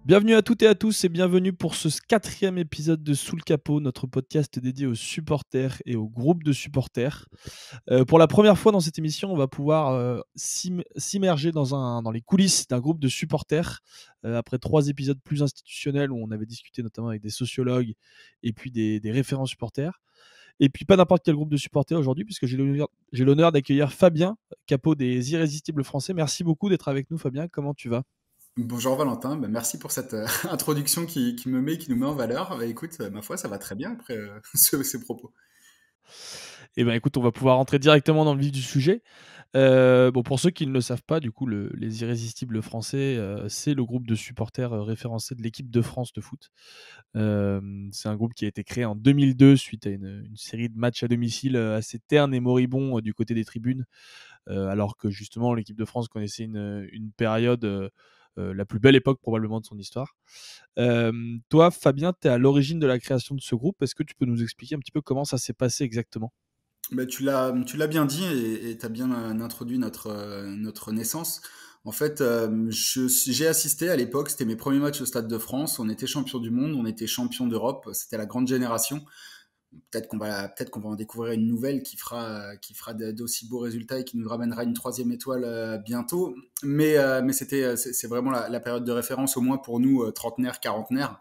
Bienvenue à toutes et à tous et bienvenue pour ce quatrième épisode de Sous le capot, notre podcast dédié aux supporters et aux groupes de supporters. Pour la première fois dans cette émission, on va pouvoir s'immerger dans les coulisses d'un groupe de supporters. Après 3 épisodes plus institutionnels où on avait discuté notamment avec des sociologues et puis des référents supporters. Et puis pas n'importe quel groupe de supporters aujourd'hui, puisque j'ai l'honneur d'accueillir Fabien, capot des Irrésistibles Français. Merci beaucoup d'être avec nous, Fabien. Comment tu vas? Bonjour Valentin, merci pour cette introduction qui nous met en valeur. Écoute, ma foi, ça va très bien après ces propos. Eh ben écoute, on va pouvoir rentrer directement dans le vif du sujet. Bon, pour ceux qui ne le savent pas, du coup, les Irrésistibles Français, c'est le groupe de supporters référencés de l'équipe de France de foot. C'est un groupe qui a été créé en 2002 suite à une série de matchs à domicile assez ternes et moribonds du côté des tribunes, alors que justement l'équipe de France connaissait une période, la plus belle époque probablement de son histoire. Toi, Fabien, tu es à l'origine de la création de ce groupe. Est-ce que tu peux nous expliquer un petit peu comment ça s'est passé exactement? Tu l'as bien dit et tu as bien introduit notre naissance. En fait, j'ai assisté à l'époque, c'était mes premiers matchs au Stade de France. On était champion du monde, on était champion d'Europe, c'était la grande génération. Peut-être qu'on va en découvrir une nouvelle qui fera d'aussi beaux résultats et qui nous ramènera une troisième étoile bientôt. Mais c'est vraiment la période de référence, au moins pour nous, trentenaires, quarantenaires.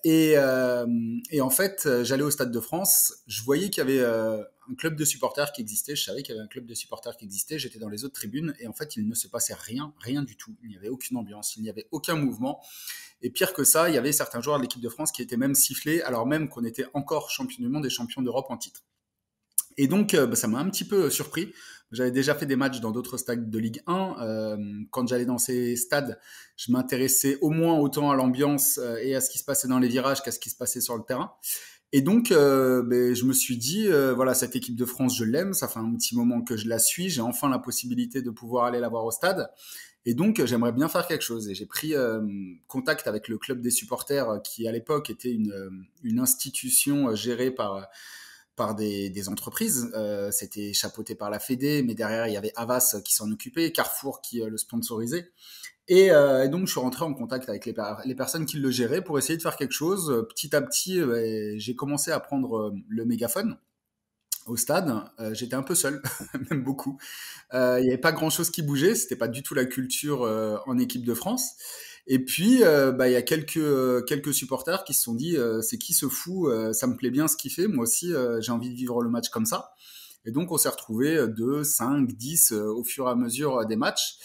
Et en fait, j'allais au Stade de France, je voyais qu'il y avait un club de supporters qui existait, je savais qu'il y avait un club de supporters qui existait, j'étais dans les autres tribunes et en fait, il ne se passait rien, rien du tout. Il n'y avait aucune ambiance, il n'y avait aucun mouvement. Et pire que ça, il y avait certains joueurs de l'équipe de France qui étaient même sifflés alors même qu'on était encore champion du monde et champion d'Europe en titre. Et donc, ça m'a un petit peu surpris. J'avais déjà fait des matchs dans d'autres stades de Ligue 1. Quand j'allais dans ces stades, je m'intéressais au moins autant à l'ambiance et à ce qui se passait dans les virages qu'à ce qui se passait sur le terrain. Et donc, je me suis dit, voilà, cette équipe de France, je l'aime. Ça fait un petit moment que je la suis. J'ai enfin la possibilité de pouvoir aller la voir au stade. Et donc, j'aimerais bien faire quelque chose. Et j'ai pris contact avec le club des supporters, qui à l'époque était une institution gérée par des entreprises. C'était chapeauté par la Fédé, mais derrière, il y avait Havas qui s'en occupait, Carrefour qui le sponsorisait. Et donc, je suis rentré en contact avec les personnes qui le géraient pour essayer de faire quelque chose. Petit à petit, j'ai commencé à prendre le mégaphone au stade. J'étais un peu seul, même beaucoup. Il n'y avait pas grand-chose qui bougeait. C'était pas du tout la culture en équipe de France. Et puis, il y a quelques supporters qui se sont dit, c'est qui ce fou, ça me plaît bien ce qu'il fait, moi aussi, j'ai envie de vivre le match comme ça. Et donc, on s'est retrouvés 2, 5, 10 au fur et à mesure des matchs,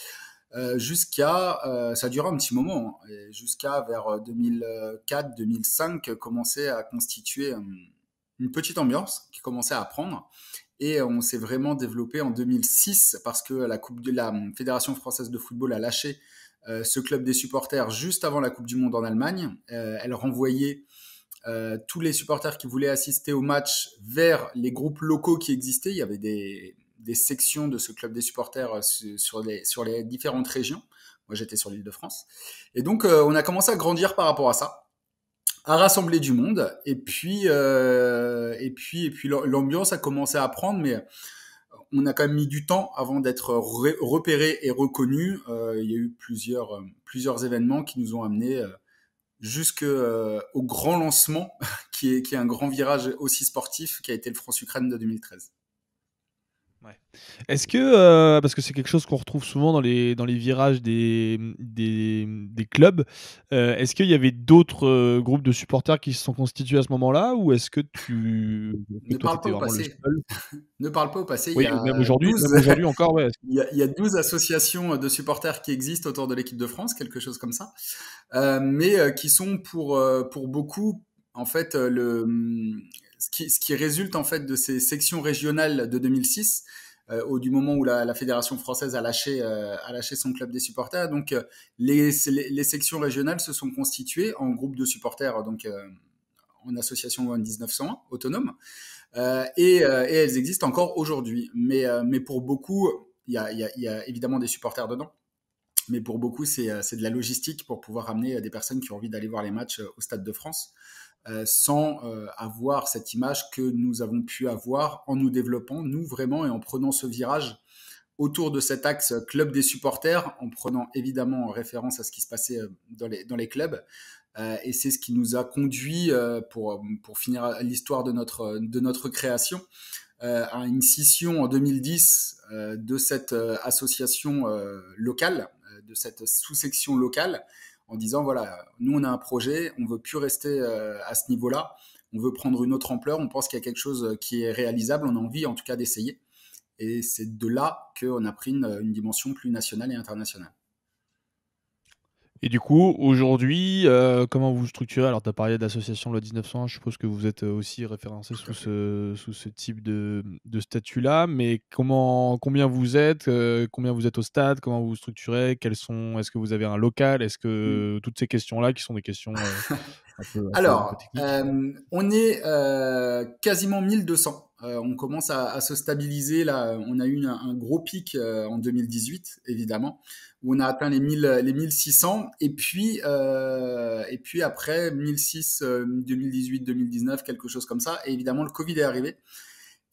ça a duré un petit moment, hein, et jusqu'à vers 2004-2005, commencer à constituer une petite ambiance qui commençait à prendre. Et on s'est vraiment développé en 2006 parce que la Fédération française de football a lâché ce club des supporters juste avant la Coupe du Monde en Allemagne. Elle renvoyait tous les supporters qui voulaient assister au match vers les groupes locaux qui existaient. Il y avait des sections de ce club des supporters sur les différentes régions. Moi, j'étais sur l'Île-de-France. Et donc, on a commencé à grandir par rapport à ça, à rassembler du monde. Et puis l'ambiance a commencé à prendre, mais on a quand même mis du temps avant d'être repéré et reconnu. Il y a eu plusieurs événements qui nous ont amenés jusqu'au grand lancement, qui est un grand virage aussi sportif, qui a été le France-Ukraine de 2013. Ouais. Est-ce que, parce que c'est quelque chose qu'on retrouve souvent dans les virages des clubs, est-ce qu'il y avait d'autres groupes de supporters qui se sont constitués à ce moment-là, ou est-ce que Ne toi, tu parle pas étais au vraiment le passé. seul? Ne parle pas au passé. Il y Oui, ou a même 12, aujourd'hui encore, ouais. il y a 12 associations de supporters qui existent autour de l'équipe de France, quelque chose comme ça. Mais qui sont pour beaucoup, en fait, ce qui résulte en fait de ces sections régionales de 2006, du moment où la Fédération française a lâché son club des supporters. Donc, les sections régionales se sont constituées en groupes de supporters, donc en association 1901 autonome, et elles existent encore aujourd'hui. Mais pour beaucoup, il y a évidemment des supporters dedans. Mais pour beaucoup, c'est de la logistique pour pouvoir amener des personnes qui ont envie d'aller voir les matchs au Stade de France, sans avoir cette image que nous avons pu avoir en nous développant, nous vraiment, et en prenant ce virage autour de cet axe club des supporters, en prenant évidemment en référence à ce qui se passait dans les clubs. Et c'est ce qui nous a conduit, pour finir l'histoire de notre création, à une scission en 2010 de cette association locale, de cette sous-section locale, en disant voilà, nous on a un projet, on veut plus rester à ce niveau-là, on veut prendre une autre ampleur, on pense qu'il y a quelque chose qui est réalisable, on a envie en tout cas d'essayer. Et c'est de là qu'on a pris une dimension plus nationale et internationale. Et du coup, aujourd'hui, comment vous structurez? Alors, tu as parlé d'association loi 1901, je suppose que vous êtes aussi référencé Tout à fait. sous ce type de statut-là, mais combien vous êtes? Combien vous êtes au stade? Comment vous vous structurez? Est-ce que vous avez un local? Est-ce Mm. que toutes ces questions-là, qui sont des questions un peu Alors, techniques? on est quasiment 1200. On commence à se stabiliser là. On a eu un gros pic en 2018, évidemment, où on a atteint les 1600. Et puis après 1006, 2018, 2019, quelque chose comme ça. Et évidemment, le Covid est arrivé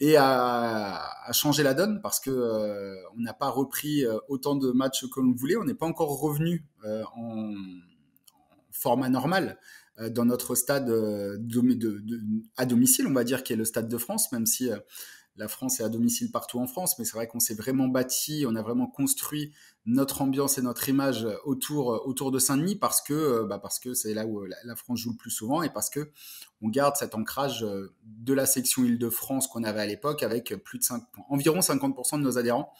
et a changé la donne parce que on n'a pas repris autant de matchs que l'on voulait. On n'est pas encore revenu en format normal dans notre stade à domicile, on va dire, qui est le Stade de France, même si la France est à domicile partout en France, mais c'est vrai qu'on s'est vraiment bâti, on a vraiment construit notre ambiance et notre image autour de Saint-Denis parce que c'est là où la France joue le plus souvent et parce que on garde cet ancrage de la section Île-de-France qu'on avait à l'époque avec environ 50% de nos adhérents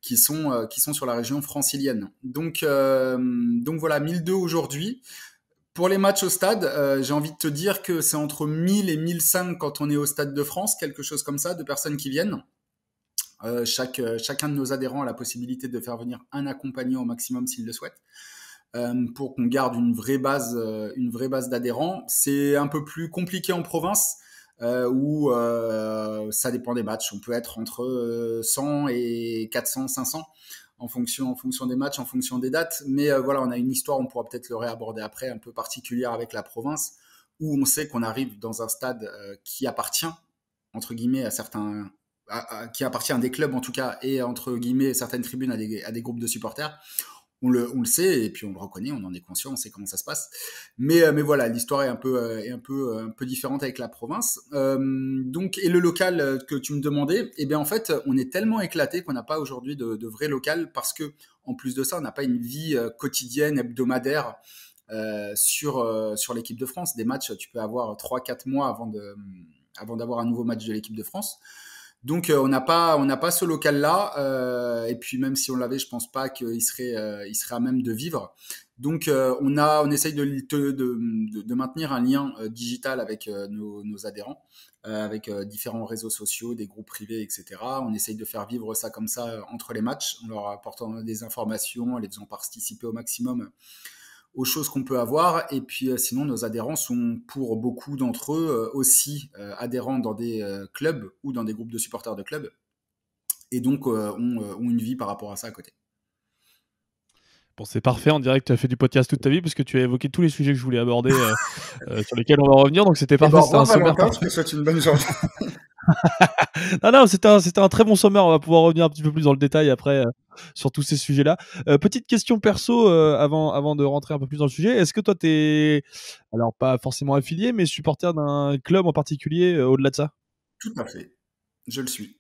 qui sont sur la région francilienne. Donc voilà, 1002 aujourd'hui. Pour les matchs au stade, j'ai envie de te dire que c'est entre 1000 et 1005 quand on est au Stade de France, quelque chose comme ça, de personnes qui viennent. Chacun de nos adhérents a la possibilité de faire venir un accompagnant au maximum s'il le souhaite, pour qu'on garde une vraie base d'adhérents. C'est un peu plus compliqué en province, où ça dépend des matchs. On peut être entre 100 et 400, 500 en fonction des matchs, en fonction des dates. Mais voilà, on a une histoire, on pourra peut-être le réaborder après, un peu particulière avec la province, où on sait qu'on arrive dans un stade qui appartient, entre guillemets, qui appartient à des clubs en tout cas, et entre guillemets, certaines tribunes à des groupes de supporters. On le sait et puis on le reconnaît, on en est conscient, on sait comment ça se passe. Mais voilà, l'histoire un peu différente avec la province. Donc, et le local que tu me demandais, eh bien en fait, on est tellement éclaté qu'on n'a pas aujourd'hui de vrai local parce que en plus de ça, on n'a pas une vie quotidienne, hebdomadaire sur l'équipe de France. Des matchs, tu peux avoir 3 4 mois avant d'avoir un nouveau match de l'équipe de France. Donc on n'a pas ce local-là, et puis même si on l'avait, je pense pas il serait à même de vivre. Donc on essaye de maintenir un lien digital avec nos adhérents, avec différents réseaux sociaux, des groupes privés, etc. On essaye de faire vivre ça comme ça entre les matchs, en leur apportant des informations, en les faisant participer au maximum aux choses qu'on peut avoir. Et puis sinon, nos adhérents sont pour beaucoup d'entre eux aussi adhérents dans des clubs ou dans des groupes de supporters de clubs. Et donc ont une vie par rapport à ça à côté. Bon, c'est parfait, on dirait que tu as fait du podcast toute ta vie parce que tu as évoqué tous les sujets que je voulais aborder, sur lesquels on va revenir, donc c'était Et ben parfait, au c'était un revoir sommaire Valentin, je parfait. te souhaite une bonne journée. Non, non, c'était un très bon sommaire. On va pouvoir revenir un petit peu plus dans le détail après sur tous ces sujets-là. Petite question perso avant de rentrer un peu plus dans le sujet. Est-ce que toi, t'es, alors pas forcément affilié, mais supporter d'un club en particulier au-delà de ça? Tout à fait, je le suis.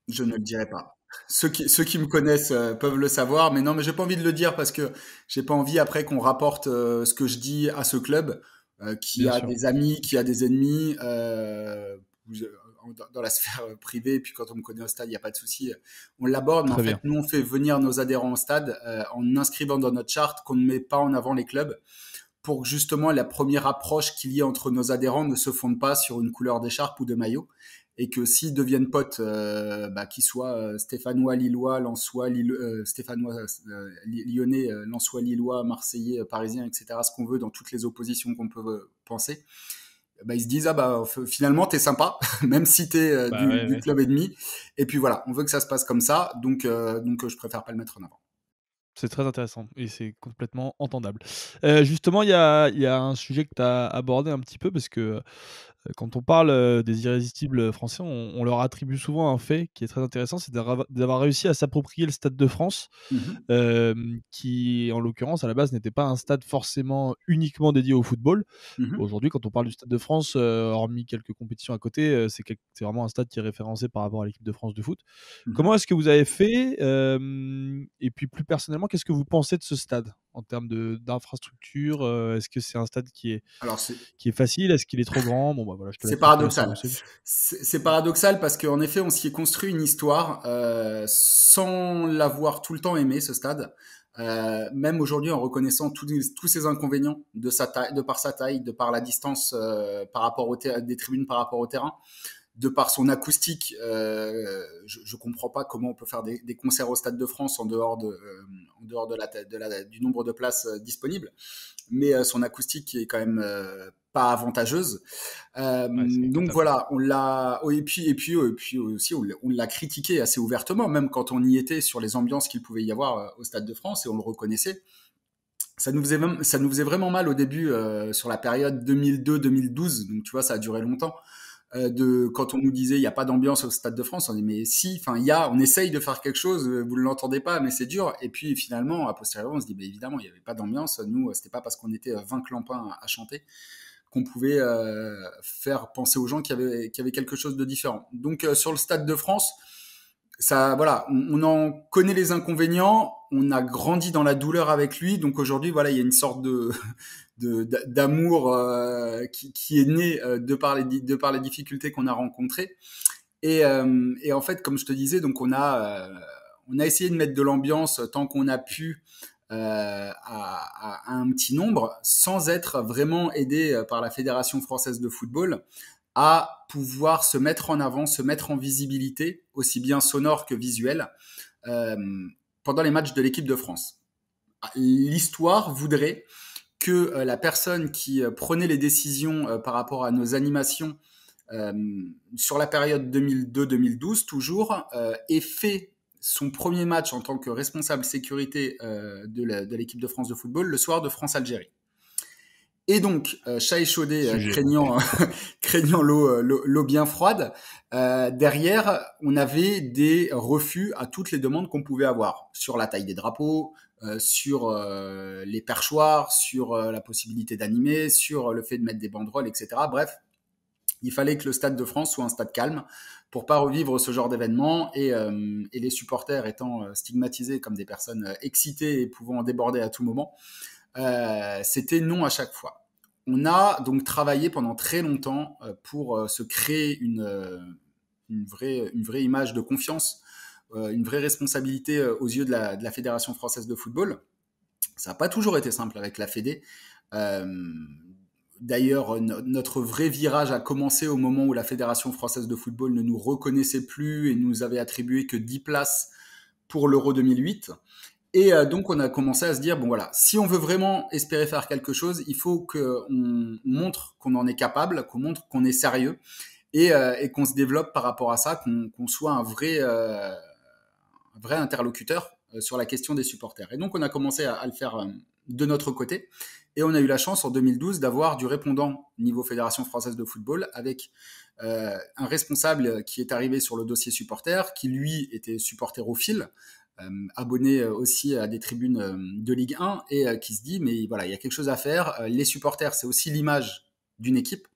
Je ne le dirai pas. Ceux qui me connaissent peuvent le savoir, mais non, mais j'ai pas envie de le dire parce que j'ai pas envie après qu'on rapporte ce que je dis à ce club qui Bien a sûr, des amis, qui a des ennemis dans la sphère privée. Et puis quand on me connaît au stade, il n'y a pas de souci, on l'aborde. Mais en très fait, bien. nous, on fait venir nos adhérents au stade en inscrivant dans notre charte qu'on ne met pas en avant les clubs pour que justement la première approche qu'il y ait entre nos adhérents ne se fonde pas sur une couleur d'écharpe ou de maillot et que s'ils deviennent potes, qu'ils soient stéphanois, lillois, lensois, stéphanois, lyonnais, lensois, lillois, marseillais, parisiens, etc., ce qu'on veut dans toutes les oppositions qu'on peut penser, ils se disent ah bah finalement t'es sympa même si t'es Bah ouais, du ouais. club ennemi et puis voilà on veut que ça se passe comme ça donc je préfère pas le mettre en avant. C'est très intéressant et c'est complètement entendable. Justement, il y a un sujet que tu as abordé un petit peu parce que Quand on parle, des irrésistibles français, on leur attribue souvent un fait qui est très intéressant, c'est d'avoir réussi à s'approprier le Stade de France, Mhm, qui, en l'occurrence, à la base, n'était pas un stade forcément uniquement dédié au football. mhm, Aujourd'hui, quand on parle du Stade de France, hormis quelques compétitions à côté, c'est vraiment un stade qui est référencé par rapport à l'équipe de France de foot. mhm. Comment est-ce que vous avez fait? Et puis plus personnellement, qu'est-ce que vous pensez de ce stade en termes d'infrastructure? Est-ce que c'est un stade Alors, qui est facile? Est-ce qu'il est trop grand? Bon, bah, voilà, c'est je te laisse paradoxal. commencer. C'est paradoxal parce qu'en effet, on s'y est construit une histoire sans l'avoir tout le temps aimé, ce stade. Même aujourd'hui, en reconnaissant tous ces inconvénients de sa taille, de par sa taille, de par la distance par rapport des tribunes par rapport au terrain, de par son acoustique, je comprends pas comment on peut faire des concerts au Stade de France en dehors du nombre de places disponibles. Mais son acoustique qui est quand même pas avantageuse. Ouais, c'est une Donc cata. voilà, on l'a. Oh, et puis aussi, on l'a critiqué assez ouvertement, même quand on y était sur les ambiances qu'il pouvait y avoir au Stade de France, et on le reconnaissait. Ça nous faisait vraiment mal au début sur la période 2002-2012. Donc tu vois, ça a duré longtemps. Quand on nous disait il n'y a pas d'ambiance au Stade de France, on dit mais si, enfin on essaye de faire quelque chose, vous ne l'entendez pas, mais c'est dur. Et puis finalement, a posteriori, on se dit mais évidemment il n'y avait pas d'ambiance. Nous, c'était pas parce qu'on était 20 clampins à chanter qu'on pouvait faire penser aux gens qu'il y avait quelque chose de différent. Donc sur le Stade de France, ça, voilà, on en connaît les inconvénients, on a grandi dans la douleur avec lui, donc aujourd'hui, voilà, il y a une sorte d'amour qui est né de par les difficultés qu'on a rencontrées. Et en fait, comme je te disais, donc on a essayé de mettre de l'ambiance tant qu'on a pu à un petit nombre, sans être vraiment aidé par la Fédération française de football à pouvoir se mettre en avant, se mettre en visibilité, aussi bien sonore que visuelle, euh, pendant les matchs de l'équipe de France. L'histoire voudrait que la personne qui prenait les décisions par rapport à nos animations euh, sur la période 2002-2012 toujours ait fait son premier match en tant que responsable sécurité de l'équipe de France de football le soir de France-Algérie. Et donc, chat échaudé, Sujet. craignant l'eau bien froide, derrière, on avait des refus à toutes les demandes qu'on pouvait avoir sur la taille des drapeaux, sur les perchoirs, sur la possibilité d'animer, sur le fait de mettre des banderoles, etc. Bref, il fallait que le Stade de France soit un stade calme pour pas revivre ce genre d'événement et les supporters étant stigmatisés comme des personnes excitées et pouvant en déborder à tout moment, c'était non à chaque fois. On a donc travaillé pendant très longtemps pour se créer une vraie image de confiance, une vraie responsabilité aux yeux de la Fédération française de football. Ça n'a pas toujours été simple avec la Fédé. Euh, D'ailleurs, notre vrai virage a commencé au moment où la Fédération française de football ne nous reconnaissait plus et nous avait attribué que 10 places pour l'Euro 2008. Et donc, on a commencé à se dire, bon voilà, si on veut vraiment espérer faire quelque chose, il faut qu'on montre qu'on en est capable, qu'on montre qu'on est sérieux et qu'on se développe par rapport à ça, qu'on soit un vrai interlocuteur sur la question des supporters. Et donc, on a commencé à le faire de notre côté. Et on a eu la chance en 2012 d'avoir du répondant niveau Fédération française de football avec un responsable qui est arrivé sur le dossier supporter, qui lui était supporterophile, abonné aussi à des tribunes de Ligue 1 et qui se dit mais voilà, il y a quelque chose à faire. Les supporters, c'est aussi l'image d'une équipe.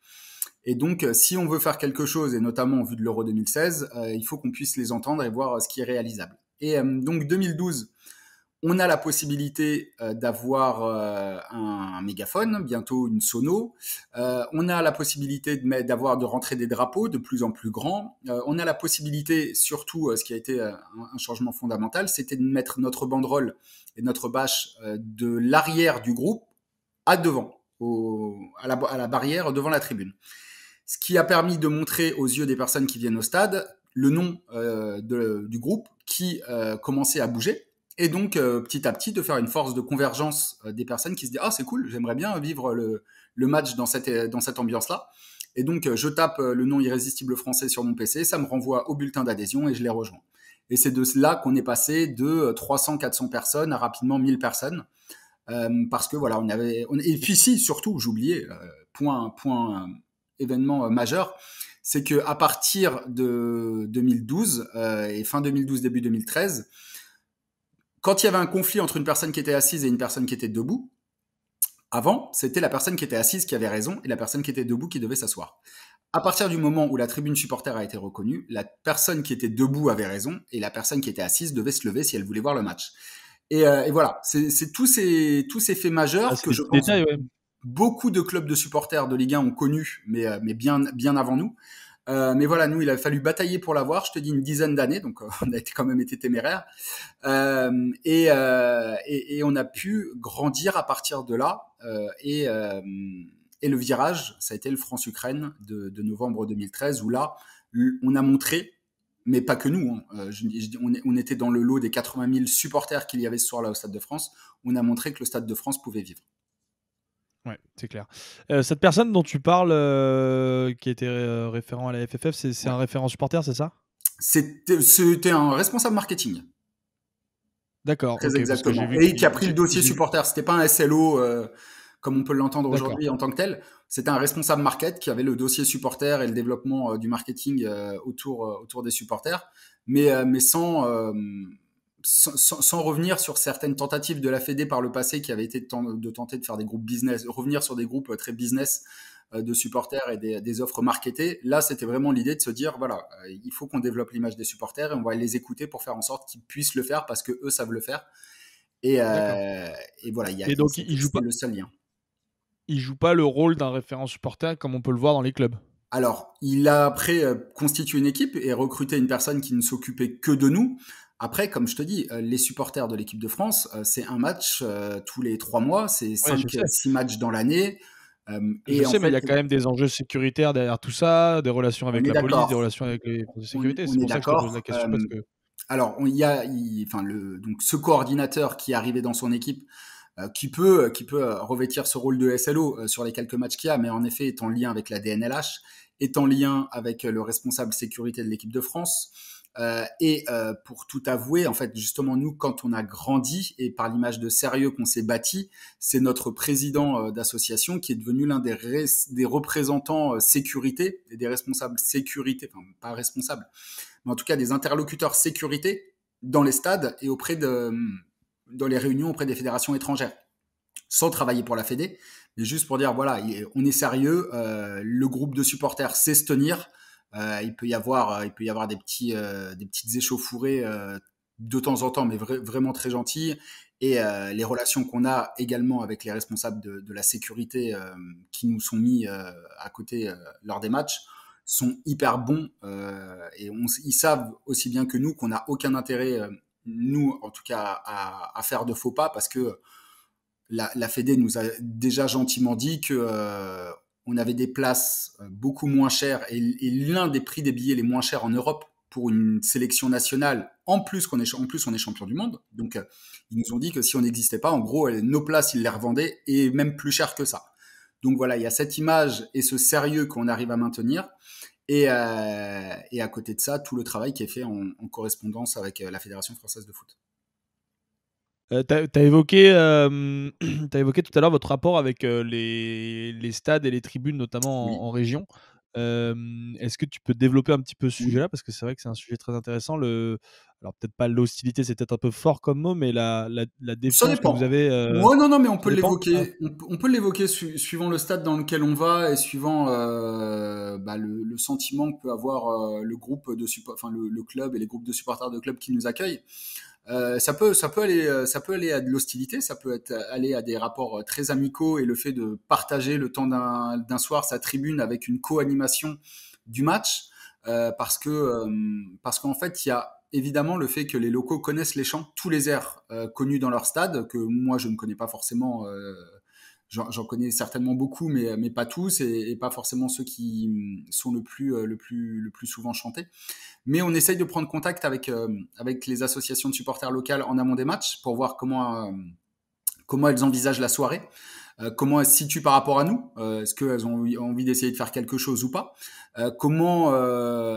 Et donc, si on veut faire quelque chose, et notamment en vue de l'Euro 2016, il faut qu'on puisse les entendre et voir ce qui est réalisable. Et donc 2012, on a la possibilité d'avoir un mégaphone, bientôt une sono. On a la possibilité de rentrer des drapeaux de plus en plus grands. On a la possibilité, surtout, ce qui a été un changement fondamental, c'était de mettre notre banderole et notre bâche de l'arrière du groupe à devant, à la barrière devant la tribune. Ce qui a permis de montrer aux yeux des personnes qui viennent au stade le nom du groupe qui commençait à bouger. Et donc, petit à petit, de faire une force de convergence des personnes qui se disent « Ah, c'est cool, j'aimerais bien vivre le match dans cette ambiance-là. » Et donc, je tape le nom irrésistible français sur mon PC, ça me renvoie au bulletin d'adhésion et je les rejoins. Et c'est de là qu'on est passé de 300-400 personnes à rapidement 1000 personnes. Parce que voilà, et puis si, surtout, j'oubliais, point événement majeur, c'est que à partir de 2012 et fin 2012, début 2013, quand il y avait un conflit entre une personne qui était assise et une personne qui était debout, avant, c'était la personne qui était assise qui avait raison et la personne qui était debout qui devait s'asseoir. À partir du moment où la tribune supporter a été reconnue, la personne qui était debout avait raison et la personne qui était assise devait se lever si elle voulait voir le match. Et voilà, c'est tous ces faits Ah, majeurs c'est que des je petits pense détails, ouais. beaucoup de clubs de supporters de Ligue 1 ont connu, mais bien avant nous. Mais voilà, nous, il a fallu batailler pour l'avoir. Je te dis une dizaine d'années, donc on a quand même été téméraires. Et on a pu grandir à partir de là. Et le virage, ça a été le France-Ukraine de novembre 2013, où là, on a montré, mais pas que nous, hein, on était dans le lot des 80 000 supporters qu'il y avait ce soir-là au Stade de France. On a montré que le Stade de France pouvait vivre. Ouais, c'est clair. Cette personne dont tu parles, qui était référent à la FFF, c'est Ouais. un référent supporter, c'est ça? C'était un responsable marketing. D'accord, Très ok, parce que j'ai exactement. vu Et qui a qu'il pris le dossier j'ai vu. supporter. C'était pas un SLO comme on peut l'entendre D'accord. aujourd'hui en tant que tel. C'était un responsable market qui avait le dossier supporter et le développement du marketing autour des supporters, mais sans revenir sur certaines tentatives de la Fédé par le passé qui avaient été de tenter de faire des groupes business, revenir sur des groupes très business de supporters et des offres marketées. Là, c'était vraiment l'idée de se dire, voilà, il faut qu'on développe l'image des supporters et on va les écouter pour faire en sorte qu'ils puissent le faire parce que eux savent le faire. Et, D'accord. euh, et voilà, Et donc c'était le seul lien. il joue pas le rôle d'un référent supporter comme on peut le voir dans les clubs. Alors, il a après constitué une équipe et recruté une personne qui ne s'occupait que de nous. Après, comme je te dis, les supporters de l'équipe de France, c'est un match tous les 3 mois, c'est Ouais, je cinq, sais. 6 matchs dans l'année. Je Et en sais, mais il fait, y a quand même des enjeux sécuritaires derrière tout ça, des relations on avec est la police, des d'accord. relations avec les forces de sécurité. On C'est est pour ça que je te pose la d'accord. question parce que Alors, enfin, donc ce coordinateur qui est arrivé dans son équipe, qui peut revêtir ce rôle de SLO sur les quelques matchs qu'il y a, mais en effet est en lien avec la DNLH, est en lien avec le responsable sécurité de l'équipe de France. Pour tout avouer, en fait, justement, nous, quand on a grandi et par l'image de sérieux qu'on s'est bâti, c'est notre président d'association qui est devenu l'un des représentants sécurité et des responsables sécurité, enfin pas responsables, mais en tout cas des interlocuteurs sécurité dans les stades et dans les réunions auprès des fédérations étrangères, sans travailler pour la Fédé, mais juste pour dire voilà, on est sérieux, le groupe de supporters sait se tenir, il peut y avoir des petites échauffourées de temps en temps, mais vraiment très gentilles. Et les relations qu'on a également avec les responsables de la sécurité qui nous sont mis à côté lors des matchs sont hyper bons et ils savent aussi bien que nous qu'on n'a aucun intérêt, nous en tout cas, à faire de faux pas parce que la Fédé nous a déjà gentiment dit que on avait des places beaucoup moins chères et l'un des prix des billets les moins chers en Europe pour une sélection nationale. En plus, on est champion du monde. Donc, ils nous ont dit que si on n'existait pas, en gros, nos places, ils les revendaient et même plus cher que ça. Donc voilà, il y a cette image et ce sérieux qu'on arrive à maintenir. Et à côté de ça, tout le travail qui est fait en correspondance avec la Fédération française de foot. t'as évoqué, t'as évoqué tout à l'heure votre rapport avec les stades et les tribunes, notamment Oui, en région. Est-ce que tu peux développer un petit peu ce oui. sujet-là? Parce que c'est vrai que c'est un sujet très intéressant. Alors peut-être pas l'hostilité, c'est peut-être un peu fort comme mot, mais la Ça défiance que vous dépend. avez. Ouais, non, non, mais on Ça peut dépend? Ah, l'évoquer. On peut l'évoquer suivant le stade dans lequel on va et suivant le sentiment que peut avoir le groupe de support, enfin le club et les groupes de supporters de club qui nous accueillent. Ça peut aller à de l'hostilité, ça peut aller à des rapports très amicaux et le fait de partager le temps d'un soir sa tribune avec une co-animation du match, parce qu'en fait il y a évidemment le fait que les locaux connaissent les chants, tous les airs connus dans leur stade que moi je ne connais pas forcément. J'en connais certainement beaucoup, mais pas tous et pas forcément ceux qui sont le plus souvent chantés. Mais on essaye de prendre contact avec les associations de supporters locales en amont des matchs pour voir comment elles envisagent la soirée, comment elles se situent par rapport à nous, est-ce qu'elles ont envie d'essayer de faire quelque chose ou pas, comment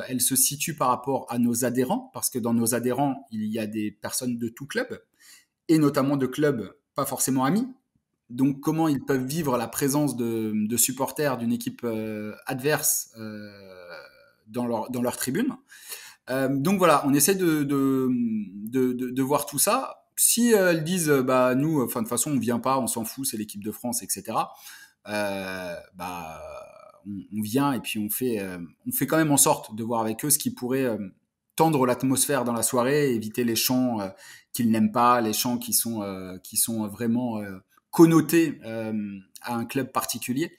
elles se situent par rapport à nos adhérents, parce que dans nos adhérents, il y a des personnes de tout club, et notamment de clubs pas forcément amis, Donc, comment ils peuvent vivre la présence de supporters d'une équipe adverse dans leur tribune. Donc voilà, on essaie de voir tout ça. Si elles disent, bah nous, enfin de toute façon, on vient pas, on s'en fout, c'est l'équipe de France, etc. Bah, on vient et puis on fait quand même en sorte de voir avec eux ce qui pourrait tendre l'atmosphère dans la soirée, éviter les chants qu'ils n'aiment pas, les chants qui sont vraiment connotés à un club particulier.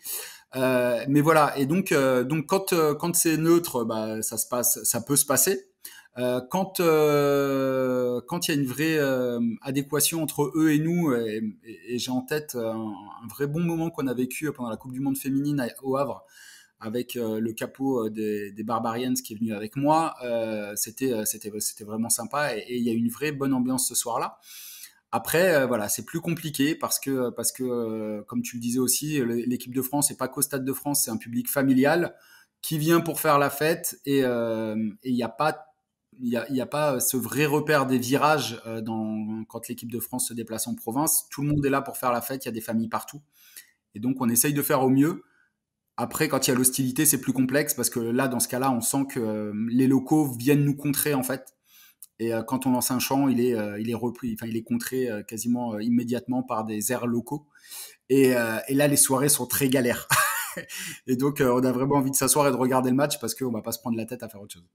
Mais voilà, et donc quand c'est neutre, bah, ça peut se passer. Quand il y a une vraie adéquation entre eux et nous, et j'ai en tête un vrai bon moment qu'on a vécu pendant la Coupe du Monde féminine au Havre, avec le capot des Barbarians qui est venu avec moi, c'était vraiment sympa, et il y a eu une vraie bonne ambiance ce soir-là. Après, voilà, c'est plus compliqué parce que comme tu le disais aussi, l'équipe de France n'est pas qu'au Stade de France, c'est un public familial qui vient pour faire la fête, et il n'y a pas il y a pas ce vrai repère des virages quand l'équipe de France se déplace en province. Tout le monde est là pour faire la fête, il y a des familles partout. Et donc, on essaye de faire au mieux. Après, quand il y a l'hostilité, c'est plus complexe parce que là, dans ce cas-là, on sent que les locaux viennent nous contrer, en fait. Et quand on lance un chant, il est repris, enfin, il est contré quasiment immédiatement par des airs locaux. Et là, les soirées sont très galères. Et donc, on a vraiment envie de s'asseoir et de regarder le match parce qu'on va pas se prendre la tête à faire autre chose.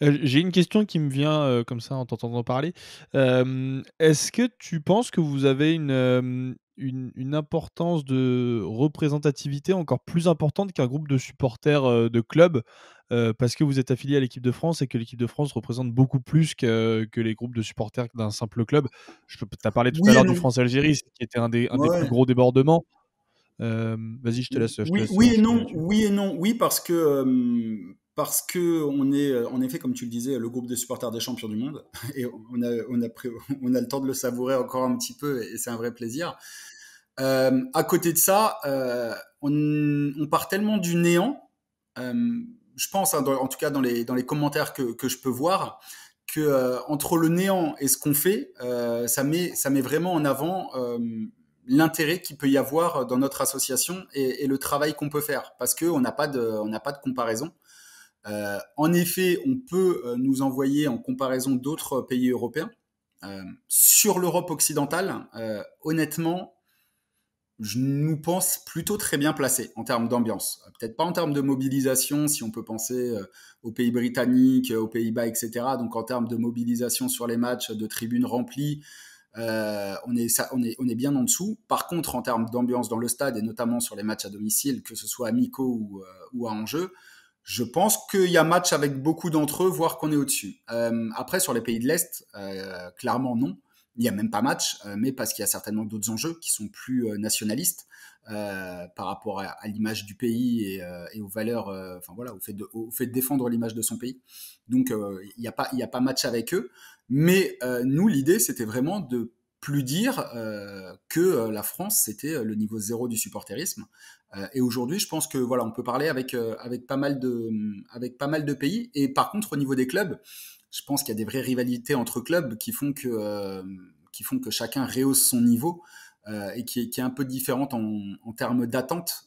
J'ai une question qui me vient, comme ça en t'entendant parler. Est-ce que tu penses que vous avez une importance de représentativité encore plus importante qu'un groupe de supporters, de club? Parce que vous êtes affilié à l'équipe de France et que l'équipe de France représente beaucoup plus que les groupes de supporters d'un simple club. Tu as parlé tout à Oui et l'heure du non. France-Algérie, ce qui était un des plus Ouais. gros débordements. Vas-y, je te Oui, laisse oui et enchaîner non, là-dessus. oui et non, oui parce que on est en effet, comme tu le disais, le groupe des supporters des champions du monde, et on a le temps de le savourer encore un petit peu, et c'est un vrai plaisir. À côté de ça, on part tellement du néant, euh, je pense, hein, en tout cas dans les commentaires que je peux voir, que entre le néant et ce qu'on fait, ça met vraiment en avant l'intérêt qu'il peut y avoir dans notre association, et le travail qu'on peut faire, parce qu'on on n'a pas de comparaison. En effet, on peut nous envoyer en comparaison d'autres pays européens. Sur l'Europe occidentale, honnêtement, je nous pense plutôt très bien placés en termes d'ambiance. Peut-être pas en termes de mobilisation, si on peut penser aux pays britanniques, aux Pays-Bas, etc. Donc en termes de mobilisation sur les matchs, de tribunes remplies, on est bien en dessous. Par contre, en termes d'ambiance dans le stade, et notamment sur les matchs à domicile, que ce soit amicaux ou à enjeu, je pense qu'il y a match avec beaucoup d'entre eux, voire qu'on est au-dessus. Après, sur les pays de l'Est, clairement non. Il n'y a même pas match, mais parce qu'il y a certainement d'autres enjeux qui sont plus nationalistes par rapport à l'image du pays, et aux valeurs, enfin voilà, au fait de défendre l'image de son pays. Donc il y a pas match avec eux. Mais nous, l'idée, c'était vraiment de plus dire que la France, c'était le niveau zéro du supporterisme. Et aujourd'hui, je pense que voilà, on peut parler avec pas mal de pays. Et par contre, au niveau des clubs, je pense qu'il y a des vraies rivalités entre clubs qui font que chacun rehausse son niveau, et qui est un peu différente en termes d'attente,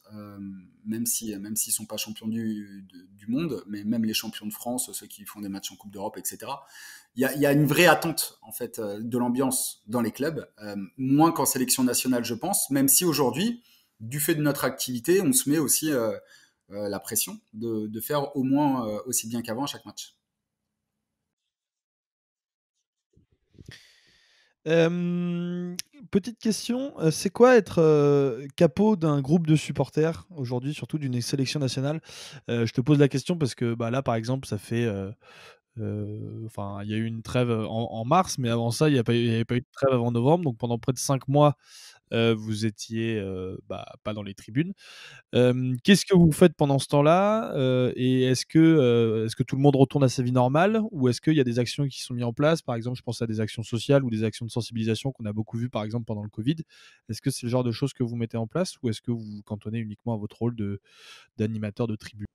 même s'ils sont pas champions du monde, mais même les champions de France, ceux qui font des matchs en Coupe d'Europe, etc. Il y a une vraie attente en fait de l'ambiance dans les clubs, moins qu'en sélection nationale, je pense, même si aujourd'hui, du fait de notre activité, on se met aussi la pression de faire au moins aussi bien qu'avant à chaque match. Hem, Petite question, c'est quoi être, capot d'un groupe de supporters aujourd'hui, surtout d'une sélection nationale? Je te pose la question parce que, bah, là, par exemple, ça fait, enfin, il y a eu une trêve, en mars, mais avant ça, il y avait pas eu de trêve avant novembre, donc pendant près de 5 mois, vous étiez, bah, pas dans les tribunes. Qu'est-ce que vous faites pendant ce temps-là? Et est-ce que tout le monde retourne à sa vie normale? Ou est-ce qu'il y a des actions qui sont mises en place? Par exemple, je pense à des actions sociales ou des actions de sensibilisation qu'on a beaucoup vues, par exemple, pendant le covid. Est-ce que c'est le genre de choses que vous mettez en place ou est-ce que vous vous cantonnez uniquement à votre rôle d'animateur de tribu?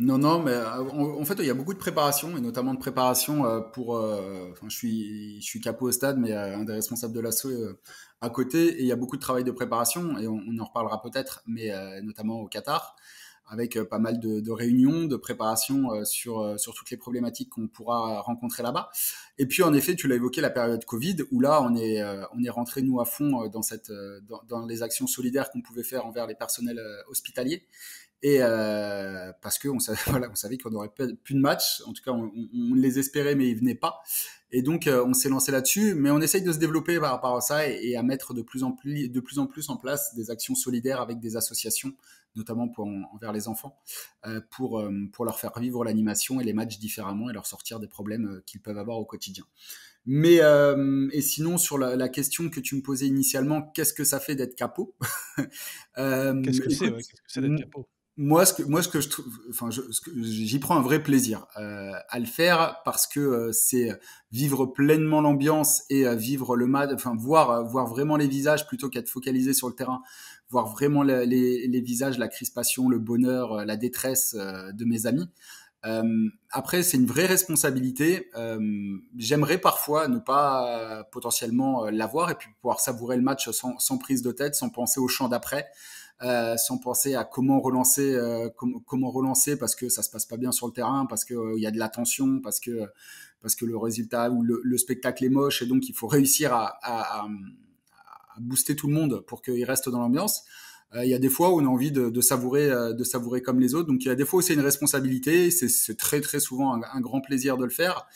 Non, non, mais en fait, il y a beaucoup de préparation, et notamment de préparation pour. Enfin, je suis capot au stade, mais un des responsables de l'asso à côté, et il y a beaucoup de travail de préparation, et on en reparlera peut-être, mais notamment au Qatar, avec pas mal de réunions, de préparation sur toutes les problématiques qu'on pourra rencontrer là-bas. Et puis, en effet, tu l'as évoqué, la période Covid, où là, on est rentré, nous, à fond dans les actions solidaires qu'on pouvait faire envers les personnels hospitaliers. Et parce qu'on savait, voilà, on savait qu'on n'aurait plus de matchs. En tout cas, on les espérait, mais ils venaient pas. Et donc, on s'est lancé là-dessus. Mais on essaye de se développer par rapport à ça et à mettre de plus en plus en place des actions solidaires avec des associations, notamment envers les enfants, pour leur faire vivre l'animation et les matchs différemment et leur sortir des problèmes qu'ils peuvent avoir au quotidien. Mais et sinon, sur la question que tu me posais initialement, qu'est-ce que ça fait d'être capot? Qu'est-ce que c'est, Écoute, ouais, qu'est-ce que c'est d'être capot? moi, ce que je trouve, enfin, j'y prends un vrai plaisir à le faire parce que c'est vivre pleinement l'ambiance et vivre le match, enfin, voir vraiment les visages plutôt qu'être focalisé sur le terrain, voir vraiment les visages, la crispation, le bonheur, la détresse de mes amis. Après, c'est une vraie responsabilité. J'aimerais parfois ne pas potentiellement l'avoir et puis pouvoir savourer le match sans prise de tête, sans penser au champ d'après, sans penser à comment relancer parce que ça se passe pas bien sur le terrain, parce que il y a de la tension, parce que le résultat ou le spectacle est moche et donc il faut réussir à booster tout le monde pour qu'il reste dans l'ambiance. Il y a des fois où on a envie de savourer comme les autres. Donc il y a des fois où c'est une responsabilité, c'est très très souvent un grand plaisir de le faire.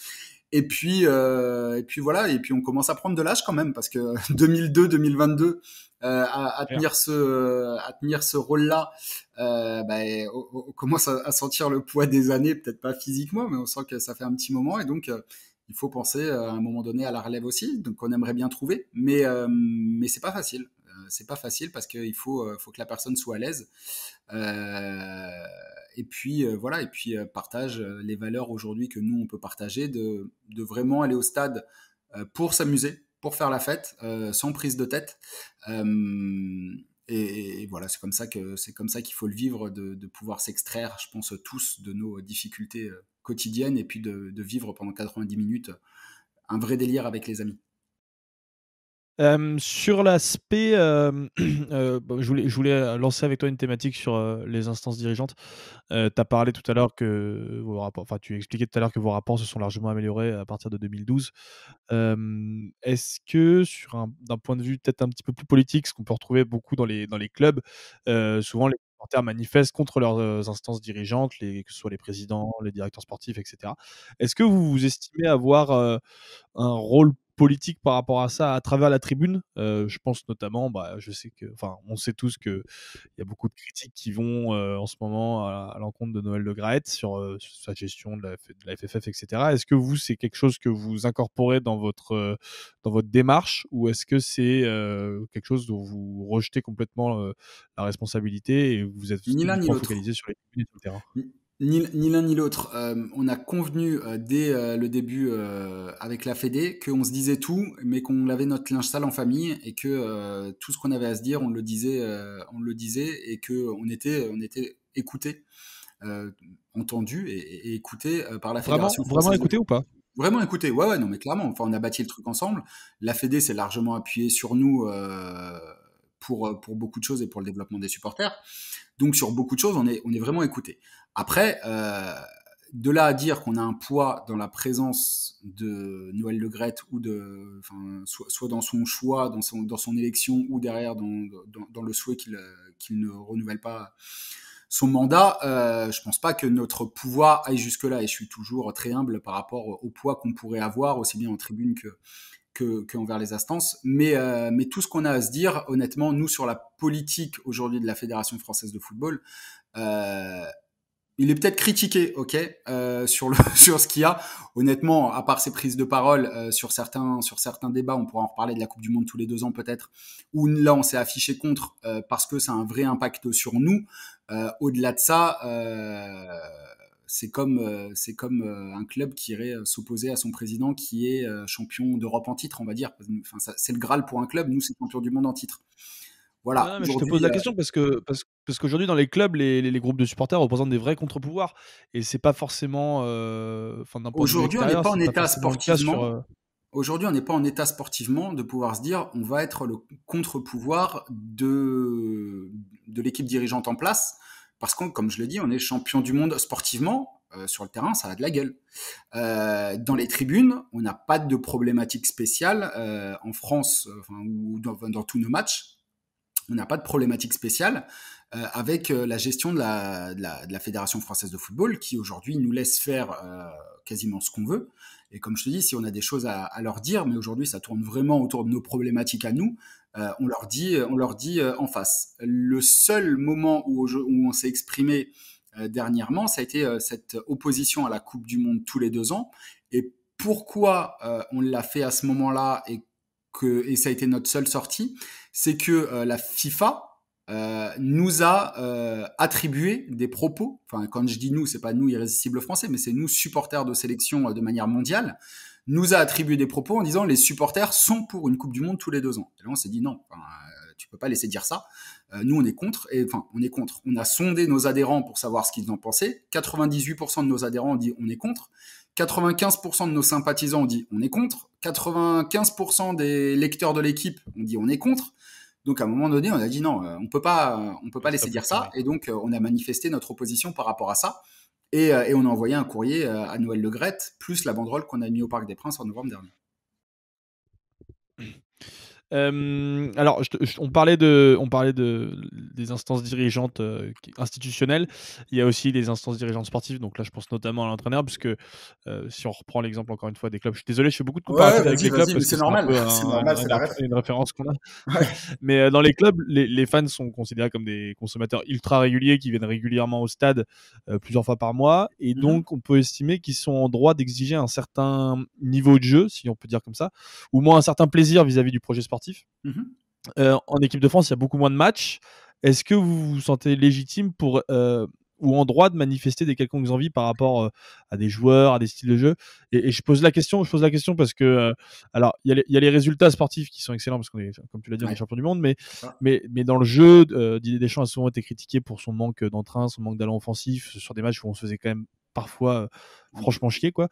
Et puis voilà, et puis on commence à prendre de l'âge quand même parce que 2002, 2022, à Clair. tenir ce rôle-là, on commence à sentir le poids des années, peut-être pas physiquement, mais on sent que ça fait un petit moment et donc il faut penser à un moment donné à la relève aussi, donc on aimerait bien trouver, mais c'est pas facile. C'est pas facile parce qu'il faut que la personne soit à l'aise. Euh, et puis voilà, et puis partage les valeurs aujourd'hui que nous on peut partager, de vraiment aller au stade pour s'amuser, pour faire la fête, sans prise de tête. Et voilà, c'est comme ça qu'il faut le vivre, de pouvoir s'extraire, je pense tous, de nos difficultés quotidiennes et puis de vivre pendant 90 minutes un vrai délire avec les amis. Sur l'aspect, bah, je voulais lancer avec toi une thématique sur, les instances dirigeantes. Tu as parlé tout à l'heure que vos rapports enfin, tu expliquais tout à l'heure que vos rapports se sont largement améliorés à partir de 2012. Est-ce que d'un point de vue peut-être un petit peu plus politique, ce qu'on peut retrouver beaucoup dans les clubs, souvent les supporters manifestent contre leurs, instances dirigeantes, que ce soit les présidents, les directeurs sportifs et cetera. Est-ce que vous vous estimez avoir, un rôle politique par rapport à ça à travers la tribune? Je pense notamment, bah, je sais que enfin, on sait tous qu'il y a beaucoup de critiques qui vont, en ce moment à l'encontre de Noël Le Graët sur sa gestion de la FFF et cetera. Est-ce que vous, c'est quelque chose que vous incorporez dans votre démarche ou est-ce que c'est, quelque chose dont vous rejetez complètement, la responsabilité et vous êtes Ni l'un ni uniquement l'autre. focalisé sur les tribunes et sur le terrain? Ni l'un ni l'autre. On a convenu dès le début avec la Fédé qu'on se disait tout, mais qu'on avait notre linge sale en famille et que tout ce qu'on avait à se dire, on le disait et que on était écouté, euh, entendu et écouté par la Vraiment Fédération vraiment française de écouté ou foot. pas? Vraiment écouté, ouais, ouais, non, mais clairement. Enfin, on a bâti le truc ensemble. La Fédé s'est largement appuyée sur nous pour beaucoup de choses et pour le développement des supporters. Donc sur beaucoup de choses, on est vraiment écouté. Après, de là à dire qu'on a un poids dans la présence de Noël Le Graët ou soit dans son choix, dans son élection ou derrière dans le souhait qu'il ne renouvelle pas son mandat, je pense pas que notre pouvoir aille jusque-là et je suis toujours très humble par rapport au poids qu'on pourrait avoir aussi bien en tribune que envers les instances. Mais tout ce qu'on a à se dire, honnêtement, nous sur la politique aujourd'hui de la Fédération française de football, euh, il est peut-être critiqué, ok, sur ce qu'il y a. Honnêtement, à part ses prises de parole sur certains débats, on pourra en reparler de la Coupe du Monde tous les 2 ans peut-être, où là on s'est affiché contre parce que ça a un vrai impact sur nous. Au-delà de ça, c'est comme un club qui irait s'opposer à son président qui est champion d'Europe en titre, on va dire. Enfin, c'est le Graal pour un club. Nous, c'est champion du monde en titre. Voilà. Non, mais je te pose Aujourd'hui, la question parce que Parce qu'aujourd'hui, dans les clubs, les groupes de supporters représentent des vrais contre-pouvoirs et c'est pas forcément, enfin, d'un point de vue Aujourd'hui, on n'est extérieur, pas en c'est pas état forcément le cas sur, sportivement. Aujourd'hui, on n'est pas en état sportivement de pouvoir se dire on va être le contre-pouvoir de l'équipe dirigeante en place. Parce que, comme je l'ai dit, on est champion du monde sportivement. Sur le terrain, ça a de la gueule. Dans les tribunes, on n'a pas de problématique spéciale en France ou dans tous nos matchs. On n'a pas de problématique spéciale avec la gestion de la Fédération française de football qui aujourd'hui nous laisse faire quasiment ce qu'on veut. Et comme je te dis, si on a des choses à leur dire, mais aujourd'hui ça tourne vraiment autour de nos problématiques à nous, on leur dit en face. Le seul moment où on s'est exprimé dernièrement, ça a été cette opposition à la Coupe du Monde tous les 2 ans. Et pourquoi on l'a fait à ce moment-là et ça a été notre seule sortie, c'est que la FIFA nous a attribué des propos. Enfin, quand je dis nous, c'est pas nous irrésistibles français, mais c'est nous supporters de sélection de manière mondiale. Nous a attribué des propos en disant les supporters sont pour une Coupe du Monde tous les 2 ans. Et là, on s'est dit non, tu peux pas laisser dire ça. Nous, on est contre. On est contre. On a sondé nos adhérents pour savoir ce qu'ils en pensaient. 98% de nos adhérents ont dit on est contre. 95% de nos sympathisants ont dit on est contre. 95% des lecteurs de l'équipe ont dit on est contre. Donc à un moment donné, on a dit non, on peut pas laisser dire ça. Et donc on a manifesté notre opposition par rapport à ça. Et on a envoyé un courrier à Noël Le Graët, plus la banderole qu'on a mis au Parc des Princes en novembre dernier. Alors, on parlait des instances dirigeantes institutionnelles. Il y a aussi les instances dirigeantes sportives. Donc là, je pense notamment à l'entraîneur, puisque si on reprend l'exemple encore une fois des clubs, je suis désolé, je fais beaucoup de comparatifs avec les clubs parce que c'est normal. C'est normal, c'est une référence qu'on a. Ouais. Mais dans les clubs, les fans sont considérés comme des consommateurs ultra réguliers qui viennent régulièrement au stade plusieurs fois par mois. Et donc, on peut estimer qu'ils sont en droit d'exiger un certain niveau de jeu, si on peut dire comme ça, ou moins un certain plaisir vis-à-vis du projet sportif. En équipe de France, il y a beaucoup moins de matchs. Est-ce que vous vous sentez légitime ou en droit de manifester des quelconques envies par rapport à des joueurs, à des styles de jeu? Et je pose la question parce que alors il y a les résultats sportifs qui sont excellents parce qu'on est, comme tu l'as dit, on est champion du monde, mais dans le jeu, Didier Deschamps a souvent été critiqué pour son manque d'entrain, son manque d'allant offensif sur des matchs où on se faisait quand même parfois franchement chier, quoi.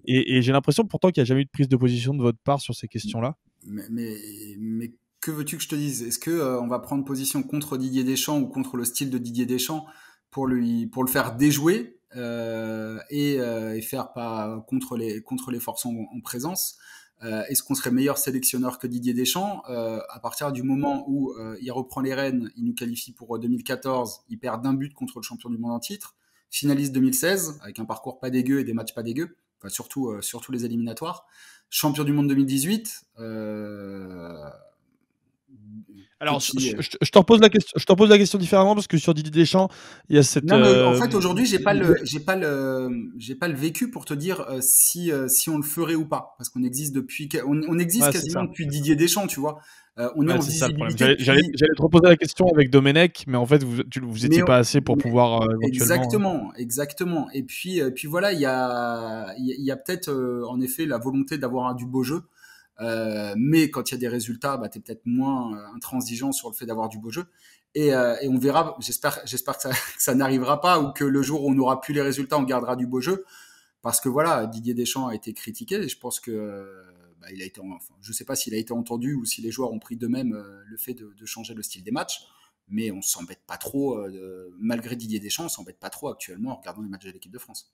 Et j'ai l'impression pourtant qu'il n'y a jamais eu de prise de position de votre part sur ces questions-là. Mais que veux-tu que je te dise? Est-ce que on va prendre position contre Didier Deschamps ou contre le style de Didier Deschamps pour le faire déjouer et faire pas contre les forces en présence? Est-ce qu'on serait meilleur sélectionneur que Didier Deschamps à partir du moment où il reprend les rênes, il nous qualifie pour 2014, il perd d'un but contre le champion du monde en titre, finaliste 2016 avec un parcours pas dégueu et des matchs pas dégueux, enfin surtout les éliminatoires. Champion du monde 2018. Alors, je te repose la question différemment parce que sur Didier Deschamps, il y a cette. Non, mais en fait, aujourd'hui, j'ai pas le vécu pour te dire si on le ferait ou pas, parce qu'on existe on existe quasiment depuis Didier Deschamps, tu vois. On est en visibilité. J'allais te reposer la question avec Domenech, mais en fait, vous étiez pas assez pour pouvoir éventuellement. Exactement. Et puis voilà, il y a peut-être en effet la volonté d'avoir du beau jeu. Mais quand il y a des résultats, tu es peut-être moins intransigeant sur le fait d'avoir du beau jeu. Et on verra, j'espère que ça n'arrivera pas, ou que le jour où on n'aura plus les résultats, on gardera du beau jeu. Parce que voilà, Didier Deschamps a été critiqué, et je pense que il a été, je sais pas s'il a été entendu ou si les joueurs ont pris d'eux-mêmes le fait de changer le style des matchs. Mais on s'embête pas trop, malgré Didier Deschamps, on s'embête pas trop actuellement en regardant les matchs de l'équipe de France.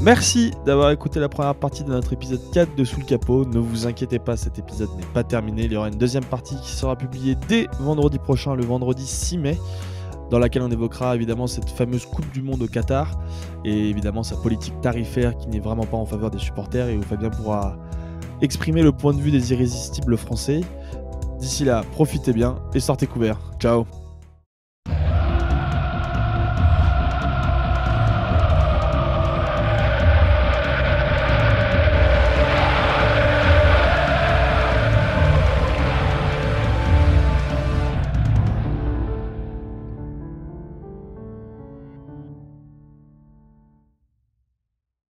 Merci d'avoir écouté la première partie de notre épisode 4 de Sous le Capot. Ne vous inquiétez pas, cet épisode n'est pas terminé. Il y aura une deuxième partie qui sera publiée dès vendredi prochain, le vendredi 6 mai, dans laquelle on évoquera évidemment cette fameuse Coupe du Monde au Qatar et évidemment sa politique tarifaire qui n'est vraiment pas en faveur des supporters, et où Fabien pourra exprimer le point de vue des irrésistibles français. D'ici là, profitez bien et sortez couverts. Ciao.